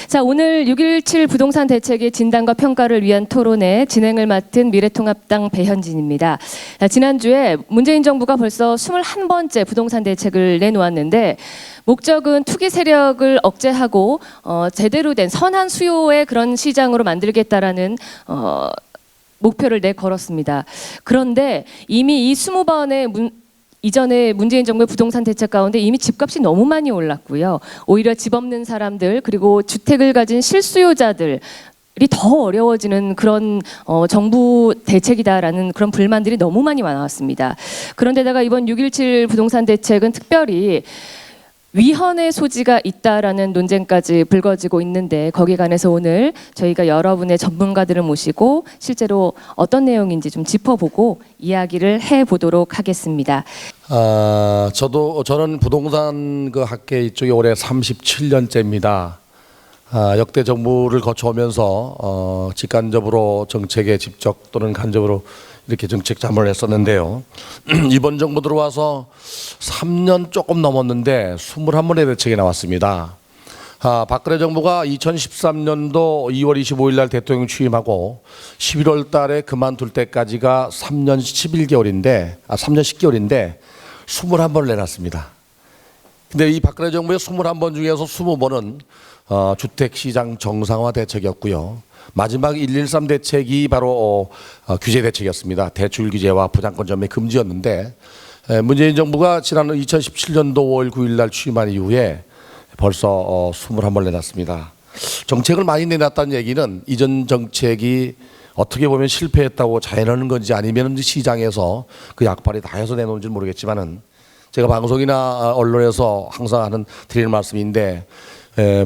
자, 오늘 6.17 부동산 대책의 진단과 평가를 위한 토론회 진행을 맡은 미래통합당 배현진입니다. 자, 지난주에 문재인 정부가 벌써 21번째 부동산 대책을 내놓았는데 목적은 투기 세력을 억제하고 제대로 된 선한 수요의 그런 시장으로 만들겠다라는 목표를 내걸었습니다. 그런데 이미 이 20번의 이전에 문재인 정부의 부동산 대책 가운데 이미 집값이 너무 많이 올랐고요. 오히려 집 없는 사람들 그리고 주택을 가진 실수요자들이 더 어려워지는 그런 정부 대책이다라는 그런 불만들이 너무 많이 나왔습니다. 그런데다가 이번 6.17 부동산 대책은 특별히 위헌의 소지가 있다라는 논쟁까지 불거지고 있는데 거기에 관해서 오늘 저희가 여러분의 전문가들을 모시고 실제로 어떤 내용인지 좀 짚어보고 이야기를 해보도록 하겠습니다. 저는 부동산 그 학계 이쪽에 올해 37년째입니다. 역대 정부를 거쳐오면서 직간접으로 정책에 직접 또는 간접으로 이렇게 정책 자문을 했었는데요. 이번 정부 들어와서 3년 조금 넘었는데 21번의 대책이 나왔습니다. 박근혜 정부가 2013년도 2월 25일 날 대통령 취임하고 11월 달에 그만둘 때까지가 3년 11개월인데 3년 10개월인데 21번을 내놨습니다. 근데 이 박근혜 정부의 21번 중에서 20번은 주택시장 정상화 대책이었고요. 마지막 113 대책이 바로 규제 대책이었습니다. 대출 규제와 부당권 전매 금지였는데 문재인 정부가 지난 2017년도 5월 9일 날 취임한 이후에 벌써 21번 내놨습니다. 정책을 많이 내놨다는 얘기는 이전 정책이 어떻게 보면 실패했다고 자인하는 건지 아니면 시장에서 그 약발이 다 해서 내놓은지 모르겠지만은 제가 방송이나 언론에서 항상 드리는 말씀인데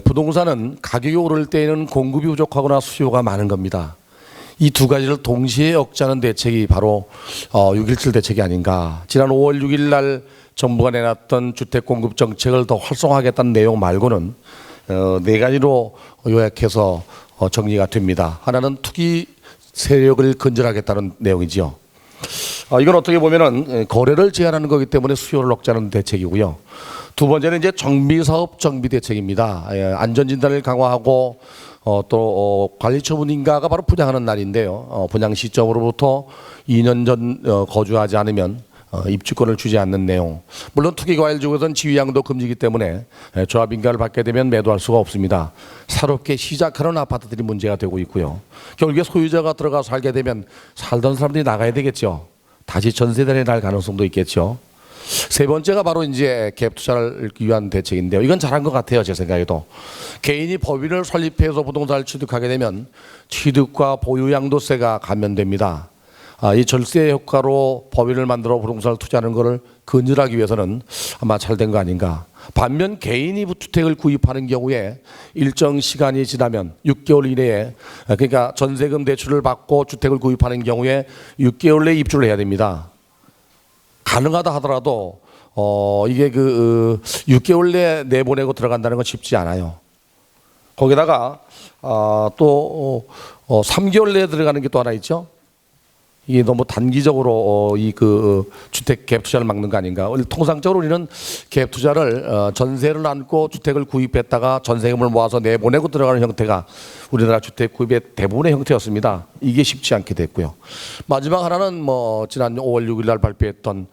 부동산은 가격이 오를 때에는 공급이 부족하거나 수요가 많은 겁니다. 이 두 가지를 동시에 억제하는 대책이 바로 6.17 대책이 아닌가. 지난 5월 6일 날 정부가 내놨던 주택 공급 정책을 더 활성화하겠다는 내용 말고는 네 가지로 요약해서 정리가 됩니다. 하나는 투기 세력을 근절하겠다는 내용이지요. 이건 어떻게 보면은 거래를 제한하는 거기 때문에 수요를 억제하는 대책이고요. 두 번째는 이제 정비사업 정비 대책입니다. 안전진단을 강화하고 또 관리처분인가가 바로 분양하는 날인데요. 분양 시점으로부터 2년 전 거주하지 않으면 입주권을 주지 않는 내용. 물론 투기과열지구에서는 지위양도 금지이기 때문에 조합인가를 받게 되면 매도할 수가 없습니다. 새롭게 시작하는 아파트들이 문제가 되고 있고요. 결국에 소유자가 들어가서 살게 되면 살던 사람들이 나가야 되겠죠. 다시 전세대에 날 가능성도 있겠죠. 세 번째가 바로 이제 갭 투자를 위한 대책인데요. 이건 잘한 것 같아요, 제 생각에도. 개인이 법인을 설립해서 부동산을 취득하게 되면 취득과 보유 양도세가 감면됩니다. 이 절세 효과로 법인을 만들어 부동산을 투자하는 것을 근절하기 위해서는 아마 잘 된 거 아닌가. 반면 개인이 주택을 구입하는 경우에 일정 시간이 지나면 6개월 이내에 그러니까 전세금 대출을 받고 주택을 구입하는 경우에 6개월 내에 입주를 해야 됩니다. 가능하다 하더라도 이게 6개월 내에 내보내고 들어간다는 건 쉽지 않아요. 거기다가 또 3개월 내에 들어가는 게 또 하나 있죠. 이게 너무 단기적으로 주택 갭 투자를 막는 거 아닌가. 통상적으로 우리는 갭 투자를 전세를 안고 주택을 구입했다가 전세금을 모아서 내보내고 들어가는 형태가 우리나라 주택 구입의 대부분의 형태였습니다. 이게 쉽지 않게 됐고요. 마지막 하나는 지난 5월 6일 날 발표했던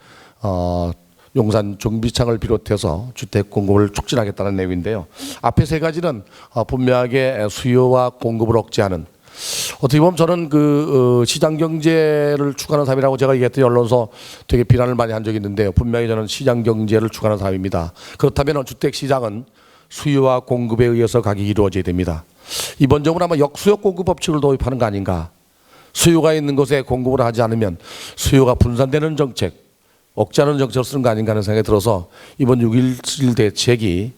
용산 정비창을 비롯해서 주택 공급을 촉진하겠다는 내용인데요. 앞에 세 가지는 분명하게 수요와 공급을 억제하는, 어떻게 보면 저는 시장 경제를 추구하는 사람이라고 제가 얘기했더니 언론서 되게 비난을 많이 한 적이 있는데요. 분명히 저는 시장 경제를 추구하는 사람입니다. 그렇다면 주택 시장은 수요와 공급에 의해서 가격이 이루어져야 됩니다. 이번 정부는 아마 역수요 공급 법칙을 도입하는 거 아닌가. 수요가 있는 곳에 공급을 하지 않으면 수요가 분산되는 정책, 억제하는 정책을 쓰는 거 아닌가 하는 생각이 들어서 이번 6.17 대책이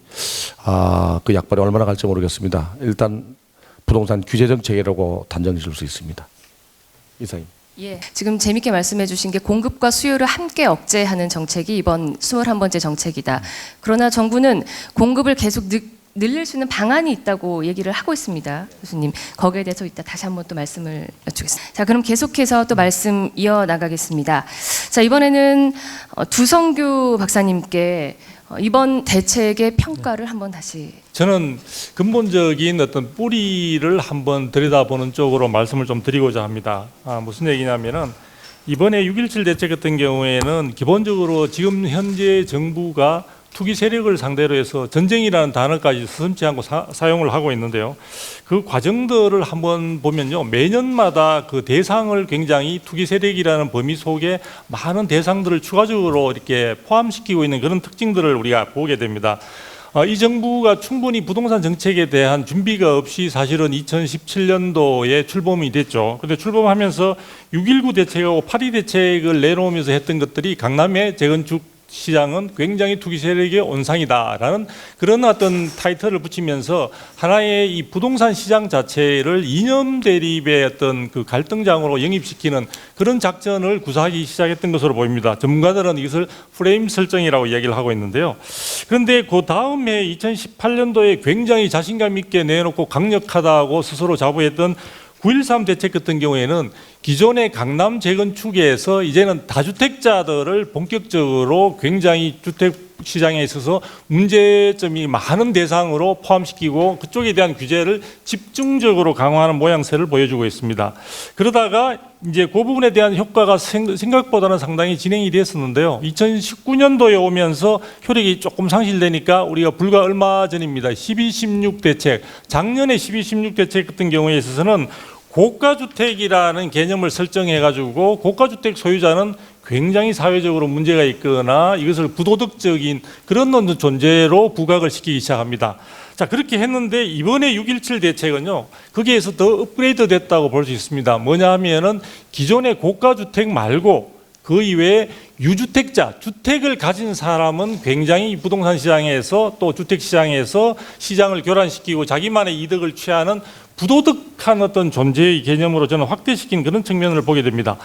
그 약발이 얼마나 갈지 모르겠습니다. 일단 부동산 규제 정책이라고 단정 지을 수 있습니다. 이상입니다. 예, 지금 재밌게 말씀해 주신 게 공급과 수요를 함께 억제하는 정책이 이번 21번째 정책이다. 그러나 정부는 공급을 계속 늘릴 수 있는 방안이 있다고 얘기를 하고 있습니다. 교수님, 거기에 대해서 이따 다시 한번 또 말씀을 여쭙겠습니다. 자, 그럼 계속해서 또 말씀 이어나가겠습니다. 자, 이번에는 두성규 박사님께 이번 대책의 평가를 한번 다시. 저는 근본적인 어떤 뿌리를 한번 들여다보는 쪽으로 말씀을 좀 드리고자 합니다. 무슨 얘기냐면은 이번에 6.17 대책 같은 경우에는 기본적으로 지금 현재 정부가 투기 세력을 상대로 해서 전쟁이라는 단어까지 서슴지 않고 사용을 하고 있는데요. 그 과정들을 한번 보면요, 매년마다 그 대상을 굉장히 투기 세력이라는 범위 속에 많은 대상들을 추가적으로 이렇게 포함시키고 있는 그런 특징들을 우리가 보게 됩니다. 이 정부가 충분히 부동산 정책에 대한 준비가 없이 사실은 2017년도에 출범이 됐죠. 그런데 출범하면서 6.19 대책하고 8.2 대책을 내놓으면서 했던 것들이 강남의 재건축 시장은 굉장히 투기 세력의 온상이다라는 그런 어떤 타이틀을 붙이면서 하나의 이 부동산 시장 자체를 이념 대립의 어떤 그 갈등장으로 영입시키는 그런 작전을 구사하기 시작했던 것으로 보입니다. 전문가들은 이것을 프레임 설정이라고 이야기를 하고 있는데요. 그런데 그 다음 해 2018년도에 굉장히 자신감 있게 내놓고 강력하다고 스스로 자부했던 9.13 대책 같은 경우에는 기존의 강남 재건축에서 이제는 다주택자들을 본격적으로 굉장히 주택 시장에 있어서 문제점이 많은 대상으로 포함시키고 그쪽에 대한 규제를 집중적으로 강화하는 모양새를 보여주고 있습니다. 그러다가 이제 그 부분에 대한 효과가 생각보다는 상당히 진행이 됐었는데요. 2019년도에 오면서 효력이 조금 상실되니까 우리가 불과 얼마 전입니다. 12.16 대책, 작년에 12.16 대책 같은 경우에 있어서는 고가주택이라는 개념을 설정해가지고 고가주택 소유자는 굉장히 사회적으로 문제가 있거나 이것을 부도덕적인 그런 존재로 부각을 시키기 시작합니다. 자, 그렇게 했는데 이번에 6.17 대책은요, 거기에서 더 업그레이드 됐다고 볼 수 있습니다. 뭐냐 하면은 기존의 고가주택 말고 그 이외에 유주택자, 주택을 가진 사람은 굉장히 부동산 시장에서 또 주택 시장에서 시장을 교란시키고 자기만의 이득을 취하는 부도덕한 어떤 존재의 개념으로 저는 확대시킨 그런 측면을 보게 됩니다.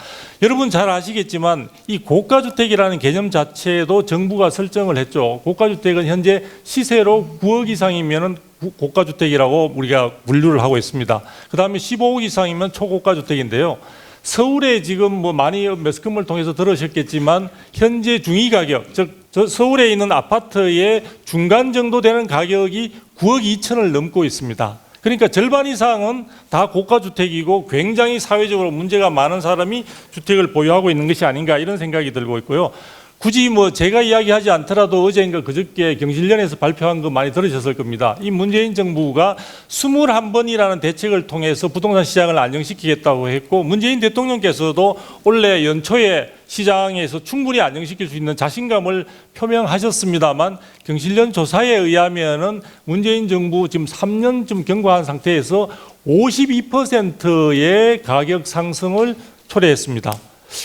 여러분 잘 아시겠지만 이 고가주택이라는 개념 자체도 정부가 설정을 했죠. 고가주택은 현재 시세로 9억 이상이면 고가주택이라고 우리가 분류를 하고 있습니다. 그 다음에 15억 이상이면 초고가주택인데요. 서울에 지금 뭐 많이 매스컴을 통해서 들으셨겠지만 현재 중위 가격, 즉 서울에 있는 아파트의 중간 정도 되는 가격이 9억 2천을 넘고 있습니다. 그러니까 절반 이상은 다 고가주택이고 굉장히 사회적으로 문제가 많은 사람이 주택을 보유하고 있는 것이 아닌가 이런 생각이 들고 있고요. 굳이 뭐 제가 이야기하지 않더라도 어제인가 그저께 경실련에서 발표한 거 많이 들으셨을 겁니다. 이 문재인 정부가 21번이라는 대책을 통해서 부동산 시장을 안정시키겠다고 했고 문재인 대통령께서도 올해 연초에 시장에서 충분히 안정시킬 수 있는 자신감을 표명하셨습니다만 경실련 조사에 의하면은 문재인 정부 지금 3년쯤 경과한 상태에서 52%의 가격 상승을 초래했습니다.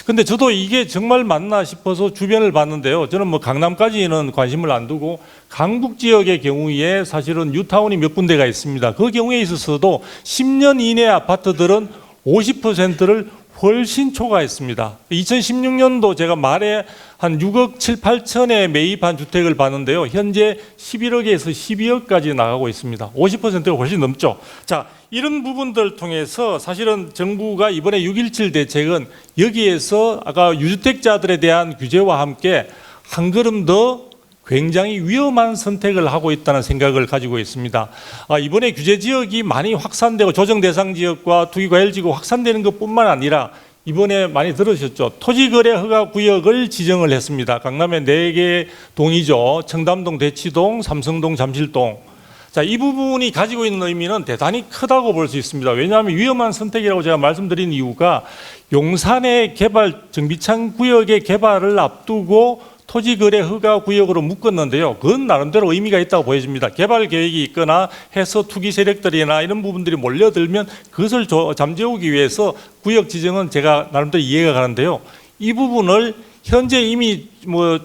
근데 저도 이게 정말 맞나 싶어서 주변을 봤는데요. 저는 뭐 강남까지는 관심을 안 두고 강북 지역의 경우에 사실은 뉴타운이 몇 군데가 있습니다. 그 경우에 있어서도 10년 이내 아파트들은 50%를 훨씬 초과했습니다. 2016년도 제가 말에 한 6억 7, 8천에 매입한 주택을 봤는데요. 현재 11억에서 12억까지 나가고 있습니다. 50%가 훨씬 넘죠. 자, 이런 부분들 통해서 사실은 정부가 이번에 6.17 대책은 여기에서 아까 유주택자들에 대한 규제와 함께 한 걸음 더 굉장히 위험한 선택을 하고 있다는 생각을 가지고 있습니다. 이번에 규제 지역이 많이 확산되고 조정 대상 지역과 투기과열지구 확산되는 것뿐만 아니라 이번에 많이 들으셨죠. 토지거래 허가 구역을 지정을 했습니다. 강남에 4개 동이죠. 청담동, 대치동, 삼성동, 잠실동. 자, 이 부분이 가지고 있는 의미는 대단히 크다고 볼 수 있습니다. 왜냐하면 위험한 선택이라고 제가 말씀드린 이유가 용산의 개발, 정비창 구역의 개발을 앞두고 토지거래 허가 구역으로 묶었는데요. 그건 나름대로 의미가 있다고 보여집니다. 개발 계획이 있거나 해서 투기 세력들이나 이런 부분들이 몰려들면 그것을 잠재우기 위해서 구역 지정은 제가 나름대로 이해가 가는데요. 이 부분을 현재 이미 뭐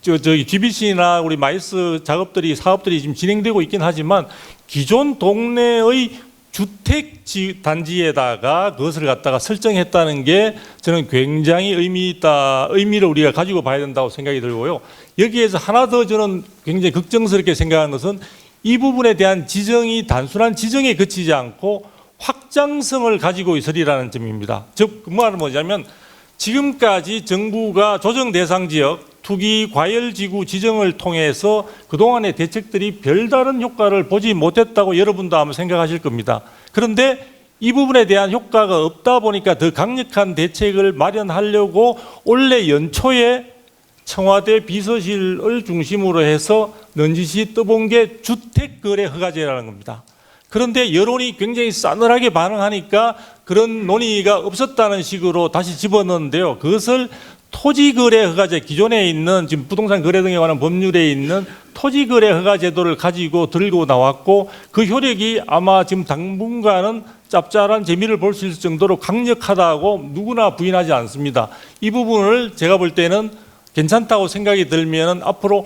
저기 GBC나 우리 마이스 작업들이 사업들이 지금 진행되고 있긴 하지만 기존 동네의 주택 단지에다가 그것을 갖다가 설정했다는 게 저는 굉장히 의미를 우리가 가지고 봐야 된다고 생각이 들고요. 여기에서 하나 더 저는 굉장히 걱정스럽게 생각하는 것은 이 부분에 대한 지정이 단순한 지정에 그치지 않고 확장성을 가지고 있으리라는 점입니다. 즉, 그 말은 뭐냐면 지금까지 정부가 조정 대상 지역 투기 과열지구 지정을 통해서 그동안의 대책들이 별다른 효과를 보지 못했다고 여러분도 아마 생각하실 겁니다. 그런데 이 부분에 대한 효과가 없다 보니까 더 강력한 대책을 마련하려고 올해 연초에 청와대 비서실을 중심으로 해서 넌지시 떠본 게 주택거래 허가제라는 겁니다. 그런데 여론이 굉장히 싸늘하게 반응하니까 그런 논의가 없었다는 식으로 다시 집어넣는데요. 그것을 토지거래 허가제, 기존에 있는 지금 부동산 거래 등에 관한 법률에 있는 토지거래 허가 제도를 가지고 들고 나왔고 그 효력이 아마 지금 당분간은 짭짤한 재미를 볼 수 있을 정도로 강력하다고 누구나 부인하지 않습니다. 이 부분을 제가 볼 때는 괜찮다고 생각이 들면 앞으로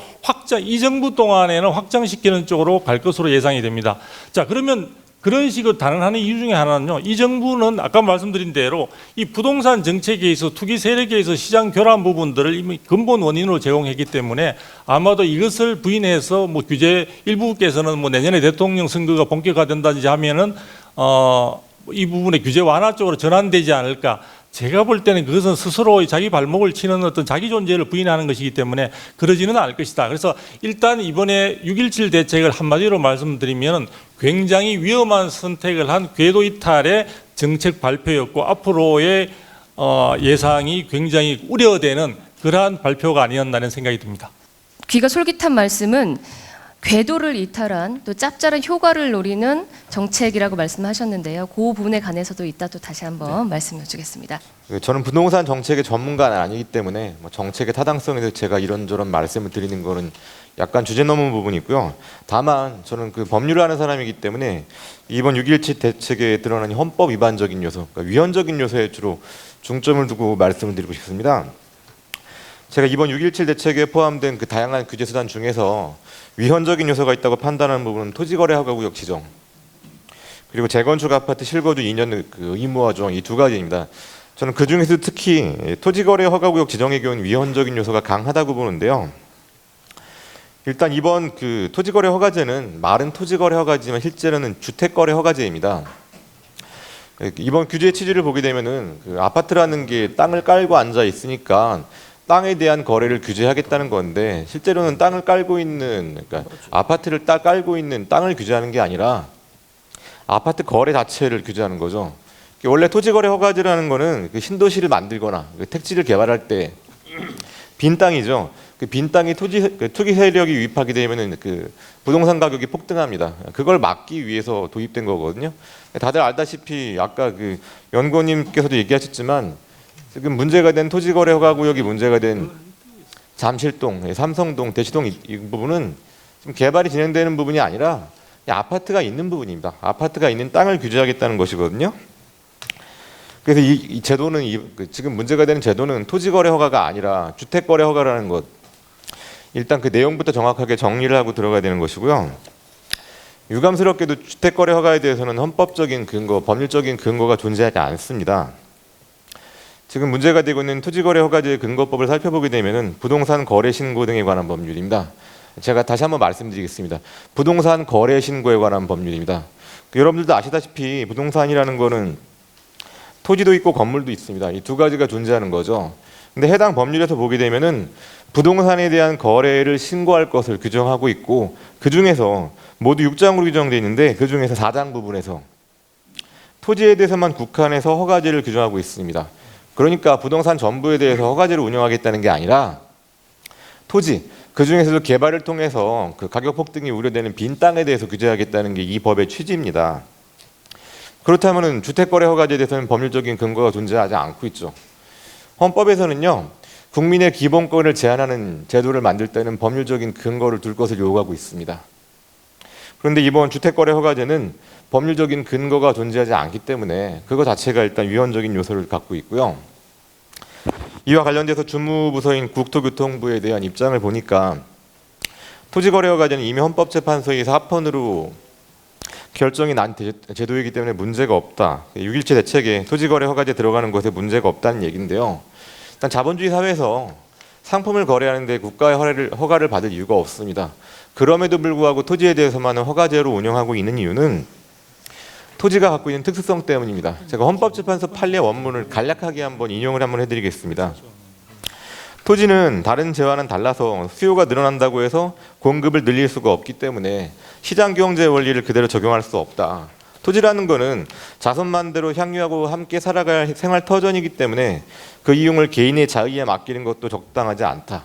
이 정부 동안에는 확장시키는 쪽으로 갈 것으로 예상이 됩니다. 자, 그러면 그런 식으로 단언하는 이유 중에 하나는요. 이 정부는 아까 말씀드린 대로 이 부동산 정책에 있어 투기 세력에 있어 시장 교란 부분들을 이미 근본 원인으로 제공했기 때문에 아마도 이것을 부인해서 뭐 규제 일부께서는 뭐 내년에 대통령 선거가 본격화된다든지 하면은 이 부분의 규제 완화 쪽으로 전환되지 않을까. 제가 볼 때는 그것은 스스로 자기 발목을 치는 어떤 자기 존재를 부인하는 것이기 때문에 그러지는 않을 것이다. 그래서 일단 이번에 6.17 대책을 한마디로 말씀드리면 굉장히 위험한 선택을 한 궤도 이탈의 정책 발표였고 앞으로의 예상이 굉장히 우려되는 그러한 발표가 아니었나는 생각이 듭니다. 귀가 솔깃한 말씀은 궤도를 이탈한 또 짭짤한 효과를 노리는 정책이라고 말씀하셨는데요. 그 부분에 관해서도 이따 또 다시 한번 말씀 여쭈겠습니다. 저는 부동산 정책의 전문가는 아니기 때문에 뭐 정책의 타당성에 대해서 제가 이런저런 말씀을 드리는 거는 약간 주제 넘은 부분이 있고요. 다만 저는 그 법률을 하는 사람이기 때문에 이번 6.17 대책에 드러난 헌법 위반적인 요소, 그러니까 위헌적인 요소에 주로 중점을 두고 말씀을 드리고 싶습니다. 제가 이번 6.17 대책에 포함된 그 다양한 규제 수단 중에서 위헌적인 요소가 있다고 판단하는 부분은 토지거래 허가구역 지정 그리고 재건축 아파트 실거주 2년 그 의무화 조항 이 두 가지입니다. 저는 그 중에서 특히 토지거래 허가구역 지정의 경우는 위헌적인 요소가 강하다고 보는데요. 일단 이번 그 토지거래 허가제는 말은 토지거래 허가지만 실제로는 주택거래 허가제입니다. 이번 규제 취지를 보게 되면은 그 아파트라는 게 땅을 깔고 앉아 있으니까 땅에 대한 거래를 규제하겠다는 건데 실제로는 땅을 깔고 있는 그러니까 아파트를 깔고 있는 땅을 규제하는 게 아니라 아파트 거래 자체를 규제하는 거죠. 원래 토지거래 허가제라는 거는 그 신도시를 만들거나 그 택지를 개발할 때 빈 땅이죠. 그 빈 땅에 투기 세력이 유입하게 되면은 그 부동산 가격이 폭등합니다. 그걸 막기 위해서 도입된 거거든요. 다들 알다시피 아까 그 연구원님께서도 얘기하셨지만 지금 문제가 된 토지거래 허가구역이 문제가 된 잠실동, 삼성동, 대치동 이 부분은 지금 개발이 진행되는 부분이 아니라 아파트가 있는 부분입니다. 아파트가 있는 땅을 규제하겠다는 것이거든요. 그래서 이 제도는 지금 문제가 되는 제도는 토지거래 허가가 아니라 주택거래 허가라는 것. 일단 그 내용부터 정확하게 정리를 하고 들어가야 되는 것이고요. 유감스럽게도 주택거래 허가에 대해서는 헌법적인 근거, 법률적인 근거가 존재하지 않습니다. 지금 문제가 되고 있는 토지거래 허가제 근거법을 살펴보게 되면은 부동산 거래 신고 등에 관한 법률입니다. 제가 다시 한번 말씀드리겠습니다. 부동산 거래 신고에 관한 법률입니다. 여러분들도 아시다시피 부동산이라는 거는 토지도 있고 건물도 있습니다. 이 두 가지가 존재하는 거죠. 근데 해당 법률에서 보게 되면은 부동산에 대한 거래를 신고할 것을 규정하고 있고 그 중에서 모두 6장으로 규정되어 있는데 그 중에서 4장 부분에서 토지에 대해서만 국한해서 허가제를 규정하고 있습니다. 그러니까 부동산 전부에 대해서 허가제를 운영하겠다는 게 아니라 토지, 그 중에서도 개발을 통해서 그 가격 폭등이 우려되는 빈 땅에 대해서 규제하겠다는 게 이 법의 취지입니다. 그렇다면 주택거래 허가제에 대해서는 법률적인 근거가 존재하지 않고 있죠. 헌법에서는요. 국민의 기본권을 제한하는 제도를 만들 때는 법률적인 근거를 둘 것을 요구하고 있습니다. 그런데 이번 주택거래 허가제는 법률적인 근거가 존재하지 않기 때문에 그거 자체가 일단 위헌적인 요소를 갖고 있고요. 이와 관련돼서 주무부서인 국토교통부에 대한 입장을 보니까 토지거래 허가제는 이미 헌법재판소에서 합헌으로 결정이 난 제도이기 때문에 문제가 없다. 6.17 대책에 토지거래 허가제 들어가는 것에 문제가 없다는 얘기인데요. 일단 자본주의 사회에서 상품을 거래하는 데 국가의 허가를 받을 이유가 없습니다. 그럼에도 불구하고 토지에 대해서만은 허가제로 운영하고 있는 이유는 토지가 갖고 있는 특수성 때문입니다. 제가 헌법재판소 판례 원문을 간략하게 한번 인용을 한번 해드리겠습니다. 토지는 다른 재화는 달라서 수요가 늘어난다고 해서 공급을 늘릴 수가 없기 때문에 시장 경제 원리를 그대로 적용할 수 없다. 토지라는 거는 자손만대로 향유하고 함께 살아갈 생활 터전이기 때문에 그 이용을 개인의 자의에 맡기는 것도 적당하지 않다.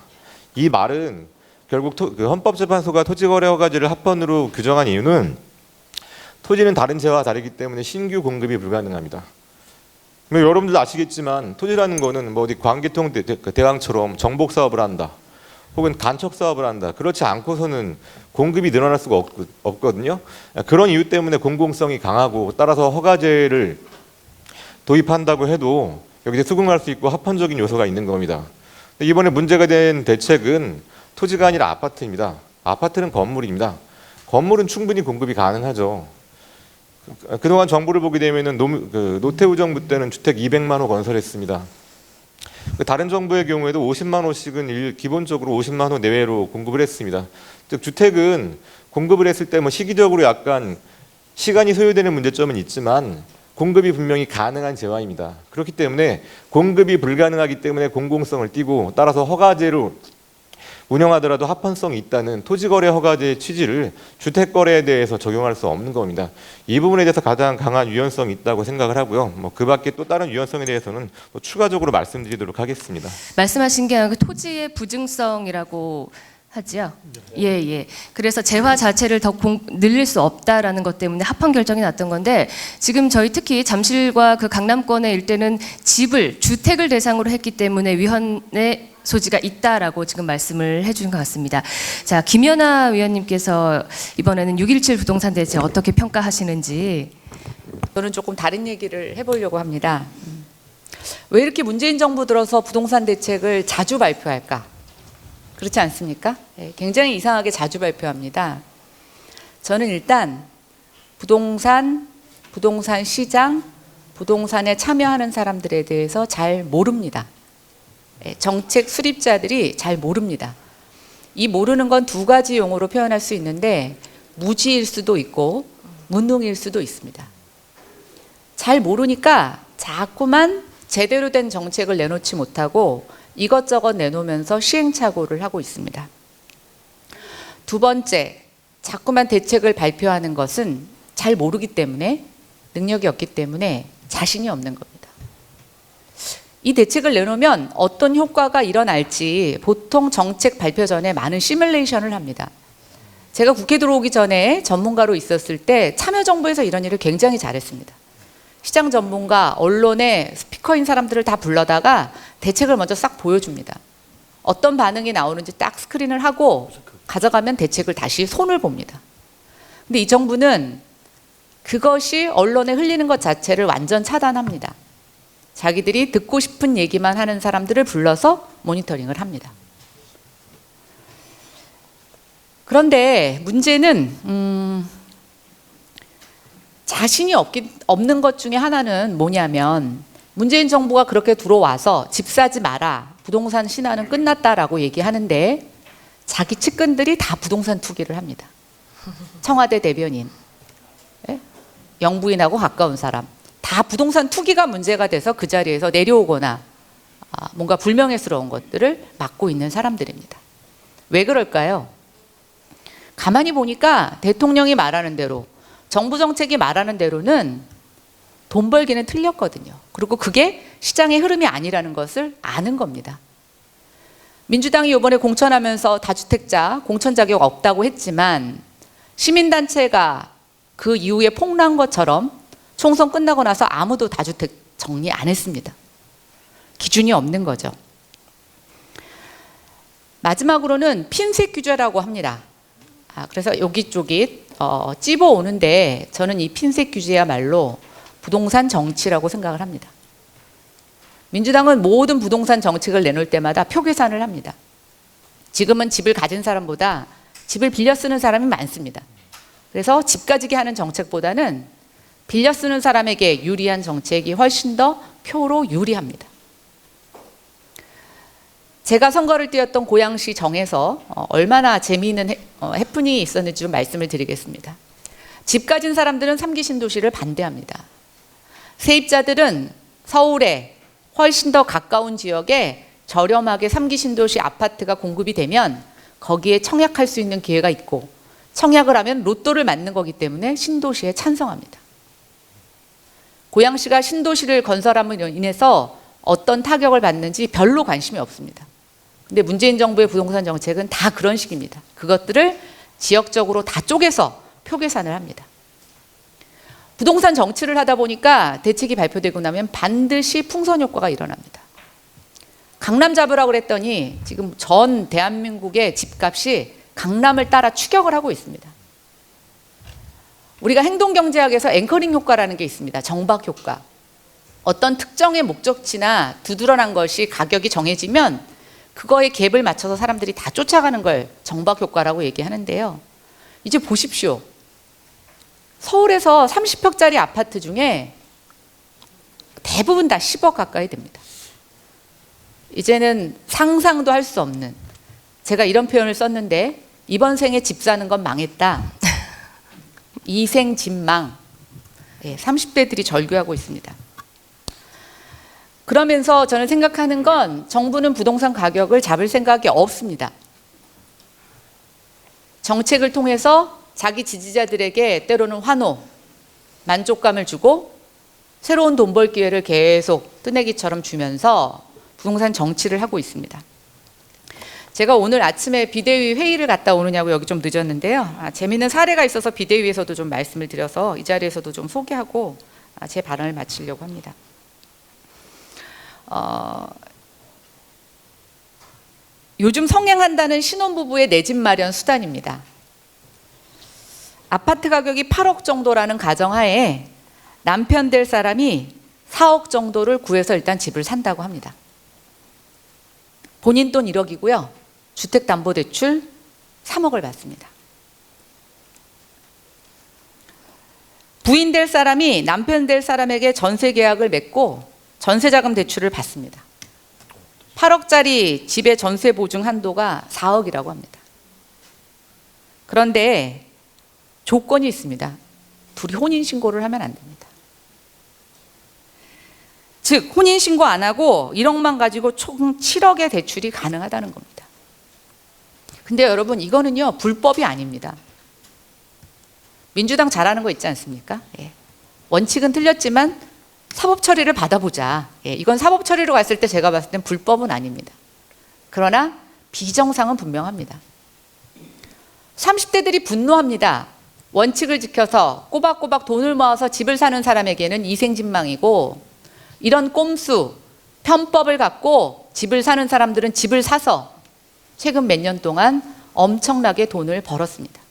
이 말은 결국 헌법재판소가 토지거래 허가제를 합헌으로 규정한 이유는 토지는 다른 재화와 다르기 때문에 신규 공급이 불가능합니다. 여러분들도 아시겠지만 토지라는 거는 뭐 어디 광개통 대왕처럼 정복 사업을 한다. 혹은 간척 사업을 한다. 그렇지 않고서는 공급이 늘어날 수가 없거든요. 그런 이유 때문에 공공성이 강하고 따라서 허가제를 도입한다고 해도 여기서 수긍할 수 있고 합헌적인 요소가 있는 겁니다. 이번에 문제가 된 대책은 토지가 아니라 아파트입니다. 아파트는 건물입니다. 건물은 충분히 공급이 가능하죠. 그동안 정보를 보게 되면은 노태우 정부 때는 주택 200만 호 건설했습니다. 다른 정부의 경우에도 50만 호씩은 기본적으로 50만 호 내외로 공급을 했습니다. 즉 주택은 공급을 했을 때 뭐 시기적으로 약간 시간이 소요되는 문제점은 있지만 공급이 분명히 가능한 재화입니다. 그렇기 때문에 공급이 불가능하기 때문에 공공성을 띠고 따라서 허가제로 운영하더라도 합헌성이 있다는 토지거래 허가제의 취지를 주택거래에 대해서 적용할 수 없는 겁니다. 이 부분에 대해서 가장 강한 유연성이 있다고 생각을 하고요. 뭐 그 밖에 또 다른 유연성에 대해서는 또 추가적으로 말씀드리도록 하겠습니다. 말씀하신 게 그 토지의 부증성이라고 하지요. 예. 그래서 재화 자체를 더 늘릴 수 없다라는 것 때문에 합헌 결정이 났던 건데 지금 저희 특히 잠실과 그 강남권의 일대는 주택을 대상으로 했기 때문에 위헌의 소지가 있다라고 지금 말씀을 해주신 것 같습니다. 자, 김연아 위원님께서 이번에는 6.17 부동산 대책 어떻게 평가하시는지. 저는 조금 다른 얘기를 해보려고 합니다. 왜 이렇게 문재인 정부 들어서 부동산 대책을 자주 발표할까? 그렇지 않습니까? 굉장히 이상하게 자주 발표합니다. 저는 일단 부동산 시장, 부동산에 참여하는 사람들에 대해서 잘 모릅니다. 정책 수립자들이 잘 모릅니다. 이 모르는 건 두 가지 용어로 표현할 수 있는데 무지일 수도 있고 무능일 수도 있습니다. 잘 모르니까 자꾸만 제대로 된 정책을 내놓지 못하고 이것저것 내놓으면서 시행착오를 하고 있습니다. 두 번째, 자꾸만 대책을 발표하는 것은 잘 모르기 때문에 능력이 없기 때문에 자신이 없는 겁니다. 이 대책을 내놓으면 어떤 효과가 일어날지 보통 정책 발표 전에 많은 시뮬레이션을 합니다. 제가 국회 들어오기 전에 전문가로 있었을 때 참여정부에서 이런 일을 굉장히 잘했습니다. 시장 전문가, 언론에 스피커인 사람들을 다 불러다가 대책을 먼저 싹 보여줍니다. 어떤 반응이 나오는지 딱 스크린을 하고 가져가면 대책을 다시 손을 봅니다. 근데 이 정부는 그것이 언론에 흘리는 것 자체를 완전 차단합니다. 자기들이 듣고 싶은 얘기만 하는 사람들을 불러서 모니터링을 합니다. 그런데 문제는 자신이 없는 것 중에 하나는 뭐냐면 문재인 정부가 그렇게 들어와서 집 사지 마라, 부동산 신화는 끝났다라고 얘기하는데 자기 측근들이 다 부동산 투기를 합니다. 청와대 대변인, 영부인하고 가까운 사람 다 부동산 투기가 문제가 돼서 그 자리에서 내려오거나 뭔가 불명예스러운 것들을 맡고 있는 사람들입니다. 왜 그럴까요? 가만히 보니까 대통령이 말하는 대로 정부 정책이 말하는 대로는 돈 벌기는 틀렸거든요. 그리고 그게 시장의 흐름이 아니라는 것을 아는 겁니다. 민주당이 이번에 공천하면서 다주택자 공천 자격 없다고 했지만 시민단체가 그 이후에 폭로한 것처럼 총선 끝나고 나서 아무도 다주택 정리 안 했습니다. 기준이 없는 거죠. 마지막으로는 핀셋 규제라고 합니다. 그래서 여기저기 찝어 오는데 저는 이 핀셋 규제야말로 부동산 정치라고 생각을 합니다. 민주당은 모든 부동산 정책을 내놓을 때마다 표 계산을 합니다. 지금은 집을 가진 사람보다 집을 빌려 쓰는 사람이 많습니다. 그래서 집 가지게 하는 정책보다는 빌려 쓰는 사람에게 유리한 정책이 훨씬 더 표로 유리합니다. 제가 선거를 뛰었던 고양시 정에서 얼마나 재미있는 해프닝이 있었는지 좀 말씀을 드리겠습니다. 집 가진 사람들은 3기 신도시를 반대합니다. 세입자들은 서울에 훨씬 더 가까운 지역에 저렴하게 3기 신도시 아파트가 공급이 되면 거기에 청약할 수 있는 기회가 있고, 청약을 하면 로또를 맞는 거기 때문에 신도시에 찬성합니다. 고양시가 신도시를 건설함으로 인해서 어떤 타격을 받는지 별로 관심이 없습니다. 근데 문재인 정부의 부동산 정책은 다 그런 식입니다. 그것들을 지역적으로 다 쪼개서 표계산을 합니다. 부동산 정치를 하다 보니까 대책이 발표되고 나면 반드시 풍선 효과가 일어납니다. 강남 잡으라고 그랬더니 지금 전 대한민국의 집값이 강남을 따라 추격을 하고 있습니다. 우리가 행동경제학에서 앵커링 효과라는 게 있습니다. 정박 효과. 어떤 특정의 목적지나 두드러난 것이 가격이 정해지면 그거에 갭을 맞춰서 사람들이 다 쫓아가는 걸 정박 효과라고 얘기하는데요. 이제 보십시오. 서울에서 30평짜리 아파트 중에 대부분 다 10억 가까이 됩니다. 이제는 상상도 할 수 없는, 제가 이런 표현을 썼는데, 이번 생에 집 사는 건 망했다. 이생 집망. 30대들이 절규하고 있습니다. 그러면서 저는 생각하는 건 정부는 부동산 가격을 잡을 생각이 없습니다. 정책을 통해서 자기 지지자들에게 때로는 환호, 만족감을 주고 새로운 돈 벌 기회를 계속 뜨내기처럼 주면서 부동산 정치를 하고 있습니다. 제가 오늘 아침에 비대위 회의를 갔다 오느냐고 여기 좀 늦었는데요. 재미있는 사례가 있어서 비대위에서도 좀 말씀을 드려서 이 자리에서도 좀 소개하고 제 발언을 마치려고 합니다. 요즘 성행한다는 신혼부부의 내 집 마련 수단입니다. 아파트 가격이 8억 정도라는 가정하에 남편 될 사람이 4억 정도를 구해서 일단 집을 산다고 합니다. 본인 돈 1억이고요. 주택담보대출 3억을 받습니다. 부인 될 사람이 남편 될 사람에게 전세 계약을 맺고 전세자금 대출을 받습니다. 8억짜리 집의 전세 보증 한도가 4억이라고 합니다. 그런데 조건이 있습니다. 둘이 혼인신고를 하면 안 됩니다. 즉 혼인신고 안 하고 1억만 가지고 총 7억의 대출이 가능하다는 겁니다. 근데 여러분 이거는요 불법이 아닙니다. 민주당 잘하는 거 있지 않습니까? 원칙은 틀렸지만 사법 처리를 받아보자. 이건 사법 처리로 갔을 때 제가 봤을 땐 불법은 아닙니다. 그러나 비정상은 분명합니다. 30대들이 분노합니다. 원칙을 지켜서 꼬박꼬박 돈을 모아서 집을 사는 사람에게는 이생진망이고, 이런 꼼수, 편법을 갖고 집을 사는 사람들은 집을 사서 최근 몇 년 동안 엄청나게 돈을 벌었습니다.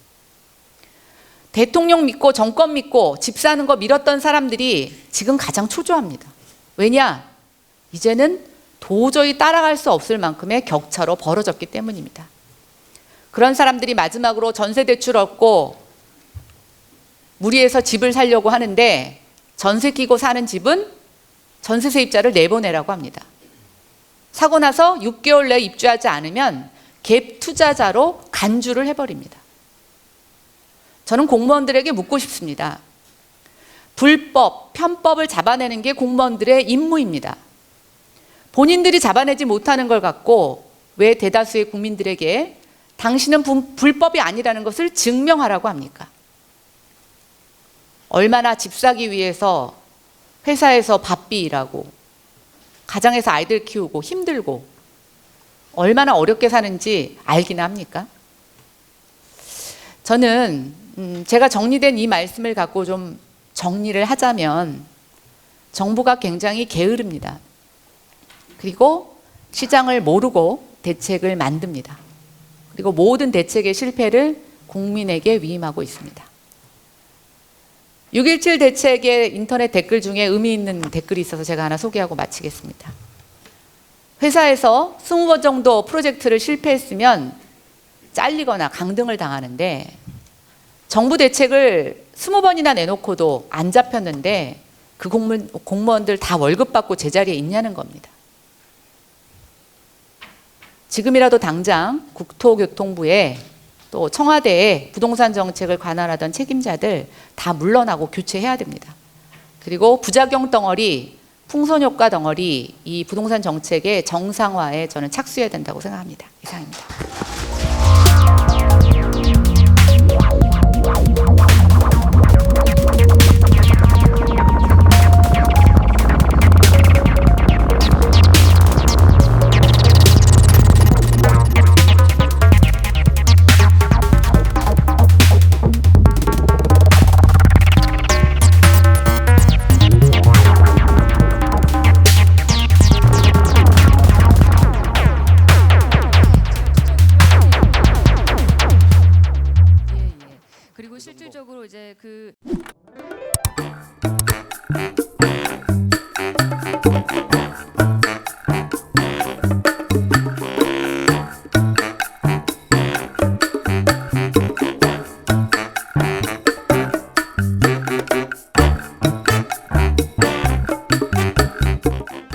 대통령 믿고 정권 믿고 집 사는 거 밀었던 사람들이 지금 가장 초조합니다. 왜냐? 이제는 도저히 따라갈 수 없을 만큼의 격차로 벌어졌기 때문입니다. 그런 사람들이 마지막으로 전세 대출 얻고 무리해서 집을 사려고 하는데, 전세 끼고 사는 집은 전세 세입자를 내보내라고 합니다. 사고 나서 6개월 내에 입주하지 않으면 갭 투자자로 간주를 해버립니다. 저는 공무원들에게 묻고 싶습니다. 불법, 편법을 잡아내는 게 공무원들의 임무입니다. 본인들이 잡아내지 못하는 걸 갖고 왜 대다수의 국민들에게 당신은 불법이 아니라는 것을 증명하라고 합니까? 얼마나 집 사기 위해서 회사에서 바삐 일하고 가정에서 아이들 키우고 힘들고 얼마나 어렵게 사는지 알기나 합니까? 저는 제가 정리된 이 말씀을 갖고 좀 정리를 하자면, 정부가 굉장히 게으릅니다. 그리고 시장을 모르고 대책을 만듭니다. 그리고 모든 대책의 실패를 국민에게 위임하고 있습니다. 6.17 대책의 인터넷 댓글 중에 의미 있는 댓글이 있어서 제가 하나 소개하고 마치겠습니다. 회사에서 20번 정도 프로젝트를 실패했으면 잘리거나 강등을 당하는데, 정부 대책을 20번이나 내놓고도 안 잡혔는데 그 공무원들 다 월급 받고 제자리에 있냐는 겁니다. 지금이라도 당장 국토교통부에 또 청와대에 부동산 정책을 관할하던 책임자들 다 물러나고 교체해야 됩니다. 그리고 부작용 덩어리 풍선 효과 덩어리 이 부동산 정책의 정상화에 저는 착수해야 된다고 생각합니다. 이상입니다. 그리고 실질적으로 이제 그